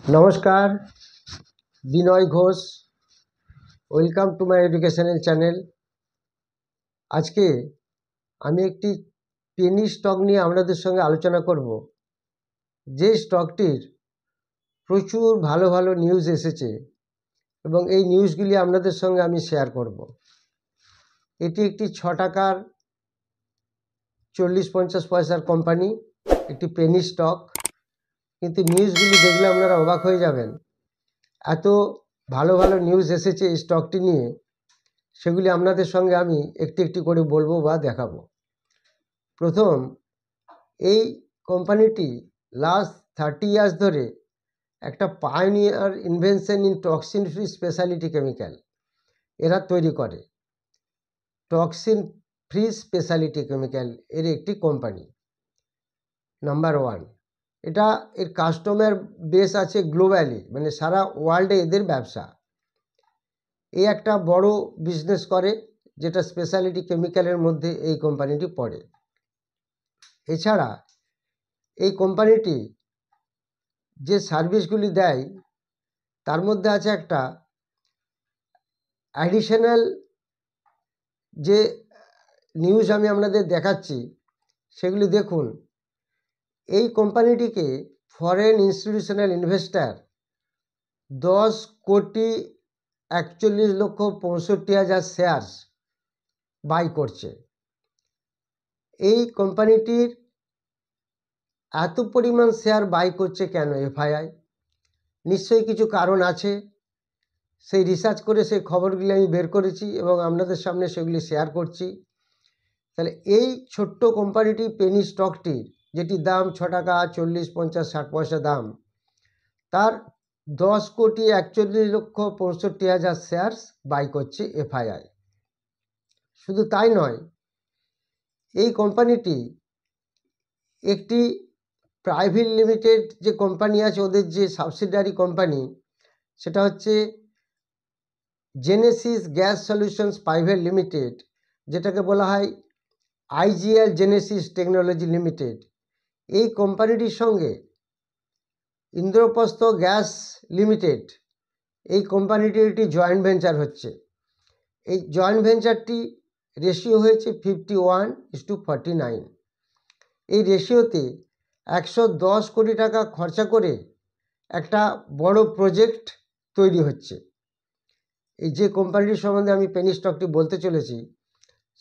নমস্কার, Binoy Ghosh. Welcome to my educational channel. আজকে আমি একটি পেনি স্টক নিয়ে আপনাদের সঙ্গে আলোচনা করব, যে স্টকটির প্রচুর ভালো ভালো নিউজ এসেছে এবং এই নিউজগুলি আপনাদের সঙ্গে আমি শেয়ার করব। এটি একটি 6 টাকার 40-50 পয়সার কোম্পানি, একটি পেনি স্টক। কিন্তু নিউজগুলি দেখলে আপনারা অবাক হয়ে যাবেন, এত ভালো ভালো নিউজ এসেছে এই স্টকটি নিয়ে। সেগুলি আপনাদের সঙ্গে আমি একটি একটি করে বলবো বা দেখাবো। প্রথম, এই কোম্পানিটি লাস্ট 30 ইয়ার্স ধরে একটা pioneer invention in toxin free speciality chemical এরা তৈরি করে। টক্সিন ফ্রি স্পেশালিটি কেমিক্যাল এর একটি কোম্পানি, নাম্বার 1। এটা এর কাস্টমার বেস আছে গ্লোবালি, মানে সারা ওয়ার্ল্ডে এদের ব্যবসা। এই একটা বড় বিজনেস করে, যেটা স্পেশালিটি কেমিক্যালের মধ্যে এই কোম্পানিটি পড়ে। এছাড়া এই কোম্পানিটি যে সার্ভিসগুলি দেয় তার মধ্যে আছে একটা অ্যাডিশনাল যে নিউজ আমি আপনাদের দেখাচ্ছি, সেগুলি দেখুন। এই কোম্পানিটিকে foreign institutional investor 10,41,65,000 shares buy করছে। এই কোম্পানিটির এত পরিমাণ শেয়ার বাই করছে কেন এফআইআই? নিশ্চয়ই কিছু কারণ আছে। সেই রিসার্চ করে সেই খবরগুলি আমি বের করেছি এবং আপনাদের সামনে সেগুলি শেয়ার করছি। তাহলে এই ছোট্ট কোম্পানিটি পেনি স্টকটির, যেটির দাম 6 টাকা 40-50-60 পয়সা দাম, তার 10,41,65,000 শেয়ার্স বাই করছে এফআইআই। শুধু তাই নয়, এই কোম্পানিটি একটি প্রাইভেট লিমিটেড যে কোম্পানি আছে, ওদের যে সাবসিডিয়ারি কোম্পানি, সেটা হচ্ছে Genesis gas solutions private limited, যেটাকে বলা হয় আইজিএল জেনেসিস টেকনোলজি লিমিটেড। এই কোম্পানিটির সঙ্গে ইন্দ্রপ্রস্থ গ্যাস লিমিটেড, এই কোম্পানিটির একটি জয়েন্ট ভেঞ্চার হচ্ছে। এই জয়েন্ট ভেঞ্চারটি রেশিও হয়েছে 51:49। এই রেশিওতে 110 কোটি টাকা খরচা করে একটা বড় প্রজেক্ট তৈরি হচ্ছে। এই যে কোম্পানিটির সম্বন্ধে আমি পেনি স্টকটি বলতে চলেছি,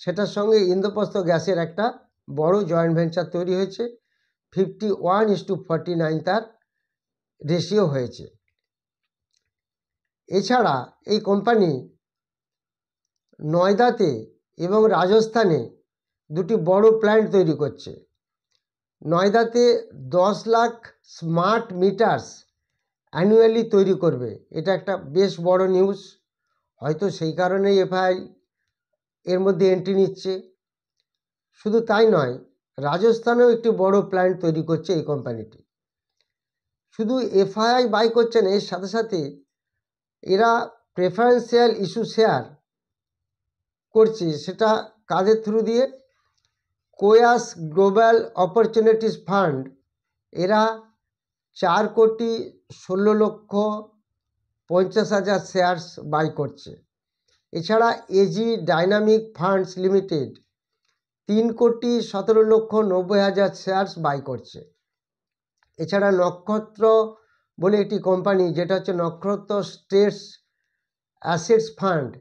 সেটার সঙ্গে ইন্দ্রপ্রস্থ গ্যাসের একটা বড় জয়েন্ট ভেঞ্চার তৈরি হয়েছে। 51:49 তার রেশিও হয়েছে। এছাড়া এই কোম্পানি নয়দাতে এবং রাজস্থানে দুটি বড় প্ল্যান্ট তৈরি করছে। নয়দাতে 10 লাখ স্মার্ট মিটারস অ্যানুয়ালি তৈরি করবে। এটা একটা বেশ বড় নিউজ, হয়তো সেই কারণেই এফআইআই এর মধ্যে এন্ট্রি নিচ্ছে। শুধু তাই নয়, রাজস্থানেও একটি বড় প্ল্যান্ট তৈরি করছে এই কোম্পানিটি। শুধু এফআইআই বাই করছে না, এর সাথে সাথে এরা প্রেফারেন্সিয়াল ইস্যু শেয়ার করছে। সেটা কাদের থ্রু দিয়ে? কোয়াস গ্লোবাল অপরচুনিটিস ফান্ড, এরা 4,16,50,000 শেয়ার্স বাই করছে। এছাড়া AG dynamic funds limited 3,17,90,000 shares buy করছে। এছাড়া নক্ষত্র বলে একটি কোম্পানি, যেটা হচ্ছে নক্ষত্র স্টেটস অ্যাসেটস ফান্ড,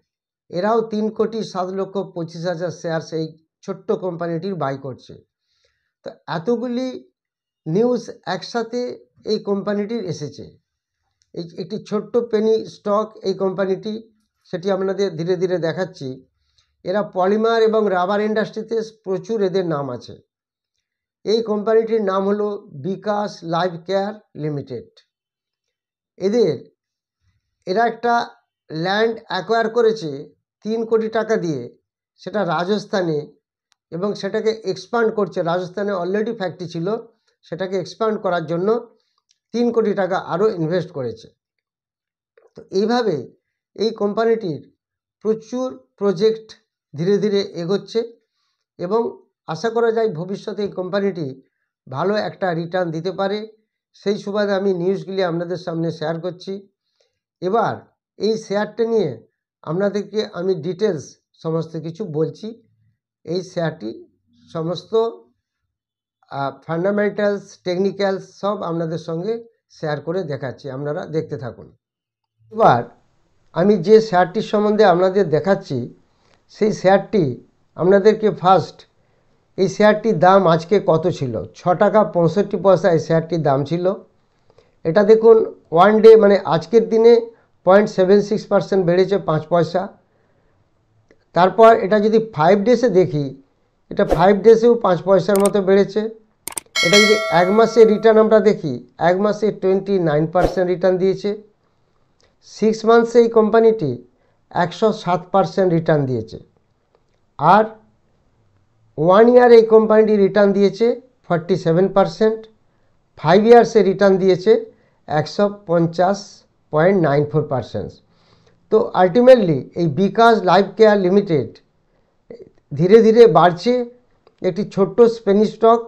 এরাও 3,07,25,000 শেয়ার্স এই ছোট্ট কোম্পানিটির বাই করছে। তো এতগুলি নিউজ একসাথে এই কোম্পানিটির এসেছে। এই একটি ছোট্ট পেনি স্টক এই কোম্পানিটি, সেটি আপনাদের ধীরে ধীরে দেখাচ্ছি। এরা পলিমার এবং রাবার ইন্ডাস্ট্রিতে প্রচুর এদের নাম আছে। এই কোম্পানিটির নাম হলো বিকাশ লাইফ কেয়ার লিমিটেড। এরা একটা ল্যান্ড অ্যাকোয়ার করেছে 3 কোটি টাকা দিয়ে, সেটা রাজস্থানে, এবং সেটাকে এক্সপান্ড করছে। রাজস্থানে অলরেডি ফ্যাক্টরি ছিল, সেটাকে এক্সপান্ড করার জন্য 3 কোটি টাকা আরও ইনভেস্ট করেছে। তো এইভাবে এই কোম্পানিটির প্রচুর প্রজেক্ট ধীরে ধীরে এগোচ্ছে এবং আশা করা যায় ভবিষ্যতে এই কোম্পানিটি ভালো একটা রিটার্ন দিতে পারে। সেই সুবাদে আমি নিউজগুলি আপনাদের সামনে শেয়ার করছি। এবার এই শেয়ারটা নিয়ে আপনাদেরকে আমি ডিটেলস সমস্ত কিছু বলছি। এই শেয়ারটি সমস্ত ফান্ডামেন্টালস, টেকনিক্যালস সব আপনাদের সঙ্গে শেয়ার করে দেখাচ্ছি, আপনারা দেখতে থাকুন। এবার আমি যে শেয়ারটির সম্বন্ধে আপনাদের দেখাচ্ছি সেই শেয়ারটি আপনাদেরকে ফার্স্ট, এই শেয়ারটির দাম আজকে কত ছিল? 6 টাকা 65 পয়সা এই শেয়ারটির দাম ছিল। এটা দেখুন ওয়ান ডে মানে আজকের দিনে 0.76% বেড়েছে 5 পয়সা। তারপর এটা যদি 5 ডেসে দেখি, এটা 5 ডেসেও 5 পয়সার মতো বেড়েছে। এটা যদি এক মাসে রিটার্ন আমরা দেখি, এক মাসে 29% রিটার্ন দিয়েছে। 6 মান্থসে এই কোম্পানিটি 107% রিটার্ন দিয়েছে। আর 1 ইয়ার এই কোম্পানিটি রিটার্ন দিয়েছে 47%। 5 ইয়ার্সে রিটার্ন দিয়েছে 150.94%। তো আলটিমেটলি এই বিকাশ লাইফ কেয়ার লিমিটেড ধীরে ধীরে বাড়ছে। একটি ছোট্ট পেনি স্টক,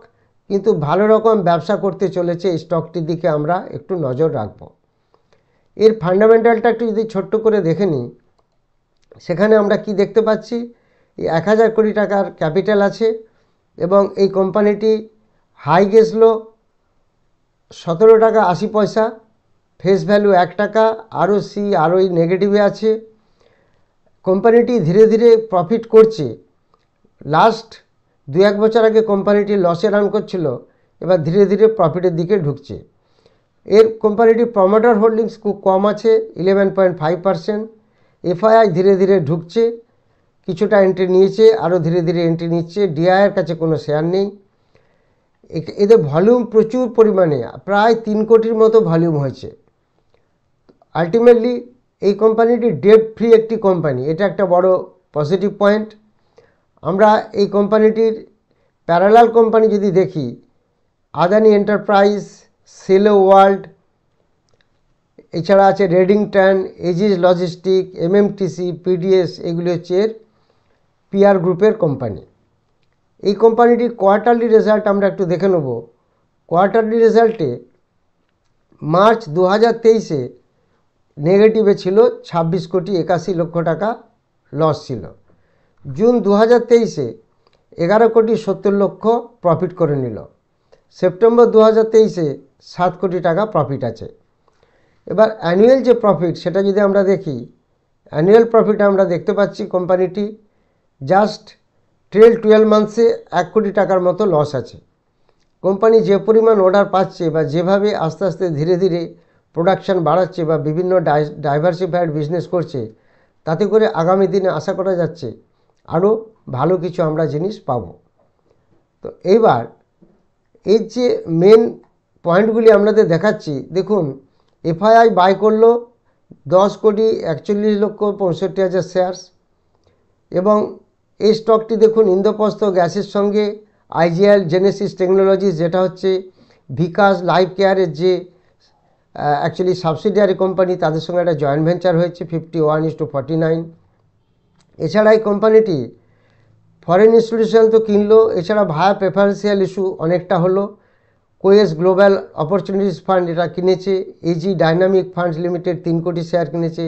কিন্তু ভালো রকম ব্যবসা করতে চলেছে। এই স্টকটির দিকে আমরা একটু নজর রাখব। এর ফান্ডামেন্টালটা একটু যদি ছোট্ট করে দেখে নিই, সেখানে আমরা কি দেখতে পাচ্ছি, এই 1000 কোটি টাকার ক্যাপিটাল আছে এবং এই কোম্পানিটি হাই গেছিল 17 টাকা 80 পয়সা, ফেস ভ্যালু 1 টাকা, ROI নেগেটিভে আছে। কোম্পানিটি ধীরে ধীরে প্রফিট করছে। লাস্ট 2-1 বছর আগে কোম্পানিটি লসে রান করছিল, এবার ধীরে ধীরে প্রফিটের দিকে ঢুকছে। এর কোম্পানিটি প্রমোটার হোল্ডিংস খুব কম আছে 11.5%। FII ধীরে ধীরে ঢুকছে, কিছুটা এন্ট্রি নিয়েছে, আরও ধীরে ধীরে এন্ট্রি নিচ্ছে। DIর কাছে কোনো শেয়ার নেই। এদের ভলিউম প্রচুর পরিমাণে, প্রায় 3 কোটির মতো ভলিউম হয়েছে। আলটিমেটলি এই কোম্পানিটি ডেট ফ্রি একটি কোম্পানি, এটা একটা বড় পজিটিভ পয়েন্ট। আমরা এই কোম্পানিটির প্যারালাল কোম্পানি যদি দেখি, আদানি এন্টারপ্রাইজ, সেলো ওয়ার্ল্ড, এছাড়া আছে Redington, aegis logistic, MMTC, PDS, এগুলি হচ্ছে এর পিআর গ্রুপের কোম্পানি। এই কোম্পানিটির কোয়ার্টারলি রেজাল্ট আমরা একটু দেখে নেব। কোয়ার্টারলি রেজাল্টে মার্চ 2023-এ নেগেটিভে ছিল 26 কোটি 81 লক্ষ টাকা লস ছিল। জুন 2023-এ 11 কোটি 70 লক্ষ প্রফিট করে নিল। সেপ্টেম্বর 2023-এ 7 কোটি টাকা প্রফিট আছে। এবার অ্যানুয়াল যে প্রফিট সেটা যদি আমরা দেখি, অ্যানুয়াল প্রফিট আমরা দেখতে পাচ্ছি কোম্পানিটি জাস্ট 12 মান্থসে 1 কোটি টাকার মতো লস আছে। কোম্পানি যে পরিমাণ অর্ডার পাচ্ছে বা যেভাবে আস্তে আস্তে ধীরে ধীরে প্রোডাকশান বাড়াচ্ছে বা বিভিন্ন ডাইভার্সিফাইড বিজনেস করছে, তাতে করে আগামী দিনে আশা করা যাচ্ছে আরও ভালো কিছু আমরা জিনিস পাব। তো এইবার এর যে মেন পয়েন্টগুলি আপনাদের দেখাচ্ছি, দেখুন FII বাই করলো 10 কোটি 41 লক্ষ 65 হাজার শেয়ারস। এবং এই স্টকটি দেখুন ইন্দ্রপ্রস্থ গ্যাসের সঙ্গে IGL জেনেসিস টেকনোলজিস, যেটা হচ্ছে বিকাশ লাইফ কেয়ারের যে অ্যাকচুয়ালি সাবসিডিয়ারি কোম্পানি, তাদের সঙ্গে একটা জয়েন্ট ভেঞ্চার হয়েছে 51:49। এছাড়া এই কোম্পানিটি ফরেন ইনস্টিটিউশন তো কিনলো, এছাড়া ভায়া প্রেফারেন্সিয়াল ইস্যু অনেকটা হলো। কোয়েস গ্লোবাল অপরচুনিটিস ফান্ড এটা কিনেছে। AG ডাইনামিক ফান্ডস লিমিটেড 3 কোটি শেয়ার কিনেছে।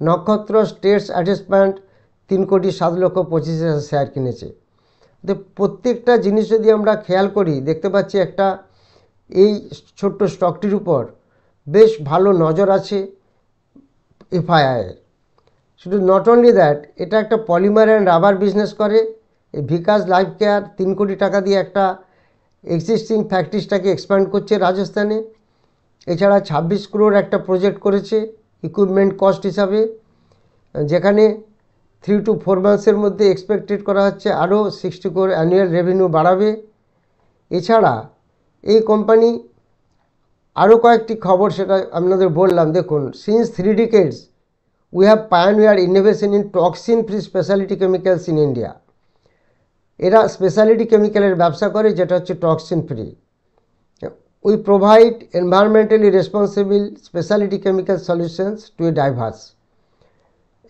নক্ষত্র স্টেটস অ্যাডজাস্টমেন্ট 3 কোটি 7 লক্ষ 25 হাজার শেয়ার কিনেছে। তো প্রত্যেকটা জিনিস যদি আমরা খেয়াল করি, দেখতে পাচ্ছি একটা এই ছোট্ট স্টকটির উপর বেশ ভালো নজর আছে FII-এর। শুধু নট অনলি দ্যাট, এটা একটা পলিমার অ্যান্ড রাবার বিজনেস করে। এই বিকাশ লাইফ কেয়ার 3 কোটি টাকা দিয়ে একটা এক্সিস্টিং ফ্যাক্টরিটাকে এক্সপ্যান্ড করছে রাজস্থানে। এছাড়া 26 crore একটা প্রজেক্ট করেছে ইকুইপমেন্ট কস্ট হিসাবে, যেখানে 3 to 4 মান্থসের মধ্যে এক্সপেক্টেড করা হচ্ছে আরও 60 crore অ্যানুয়াল রেভিনিউ বাড়াবে। এছাড়া এই কোম্পানি আরও কয়েকটি খবর সেটা আপনাদের বললাম। দেখুন, since 3 decades we have pioneered innovation in toxin free specialty chemicals in India। এরা স্পেশালিটি কেমিক্যালের ব্যবসা করে, যেটা হচ্ছে toxin free. We provide environmentally responsible speciality chemical solutions two A diverse.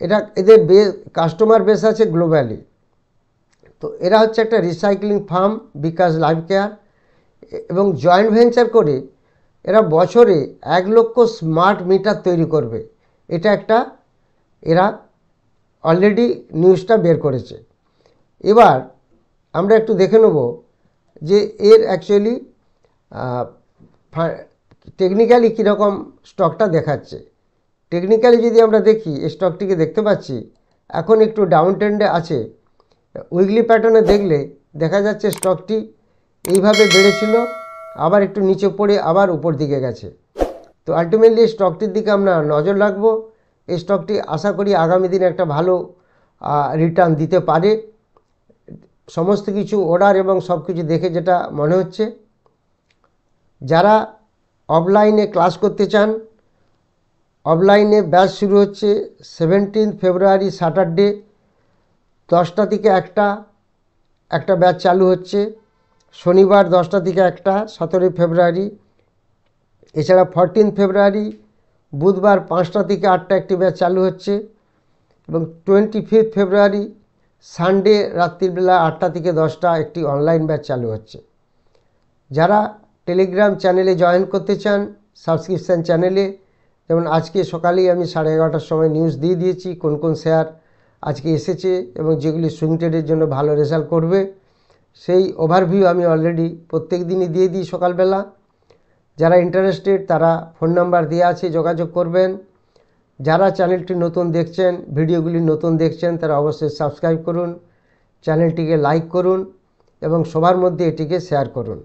এটা এদের কাস্টমার বেস আছে গ্লোবালি। তো এরা হচ্ছে একটা রিসাইক্লিং ফার্ম বিকাশ লাইফ কেয়ার, এবং জয়েন্ট ভেঞ্চার করে এরা বছরে 1 লক্ষ স্মার্ট মিটার তৈরি করবে, এটা একটা এরা অলরেডি নিউজটা বের করেছে। এবার আমরা একটু দেখে নেব যে এর অ্যাকচুয়ালি টেকনিক্যালি কীরকম স্টকটা দেখাচ্ছে। টেকনিক্যালি যদি আমরা দেখি, স্টকটিকে দেখতে পাচ্ছি এখন একটু ডাউন ট্রেন্ডে আছে। উইকলি প্যাটার্নে দেখলে দেখা যাচ্ছে স্টকটি এইভাবে বেড়েছিল, আবার একটু নিচে পড়ে আবার উপর দিকে গেছে। তো আলটিমেটলি এই স্টকটির দিকে আমরা নজর রাখবো। এই স্টকটি আশা করি আগামী দিনে একটা ভালো রিটার্ন দিতে পারে, সমস্ত কিছু অর্ডার এবং সব কিছু দেখে যেটা মনে হচ্ছে। যারা অফলাইনে ক্লাস করতে চান, অফলাইনে ব্যাচ শুরু হচ্ছে 17 ফেব্রুয়ারি স্যাটারডে 10টা থেকে একটা ব্যাচ চালু হচ্ছে। শনিবার 10টা থেকে 1টা 17 ফেব্রুয়ারি। এছাড়া 14 ফেব্রুয়ারি বুধবার 5টা থেকে 8টা একটি ব্যাচ চালু হচ্ছে। এবং 25 ফেব্রুয়ারি সানডে রাত্রিবেলা 8টা থেকে 10টা একটি অনলাইন ব্যাচ চালু হচ্ছে। যারা টেলিগ্রাম চ্যানেলে জয়েন করতে চান, সাবস্ক্রিপশান চ্যানেলে, যেমন আজকে সকালেই আমি 11:30টার সময় নিউজ দিয়ে দিয়েছি কোন কোন শেয়ার আজকে এসেছে এবং যেগুলি সুইং ট্রেডের জন্য ভালো রেজাল্ট করবে, সেই ওভারভিউ আমি অলরেডি প্রত্যেক দিনই দিয়ে দিই সকালবেলা। যারা ইন্টারেস্টেড তারা ফোন নাম্বার দেওয়া আছে, যোগাযোগ করবেন। যারা চ্যানেলটি নতুন দেখছেন, ভিডিওগুলি নতুন দেখছেন, তারা অবশ্যই সাবস্ক্রাইব করুন, চ্যানেলটিকে লাইক করুন এবং সবার মধ্যে এটিকে শেয়ার করুন।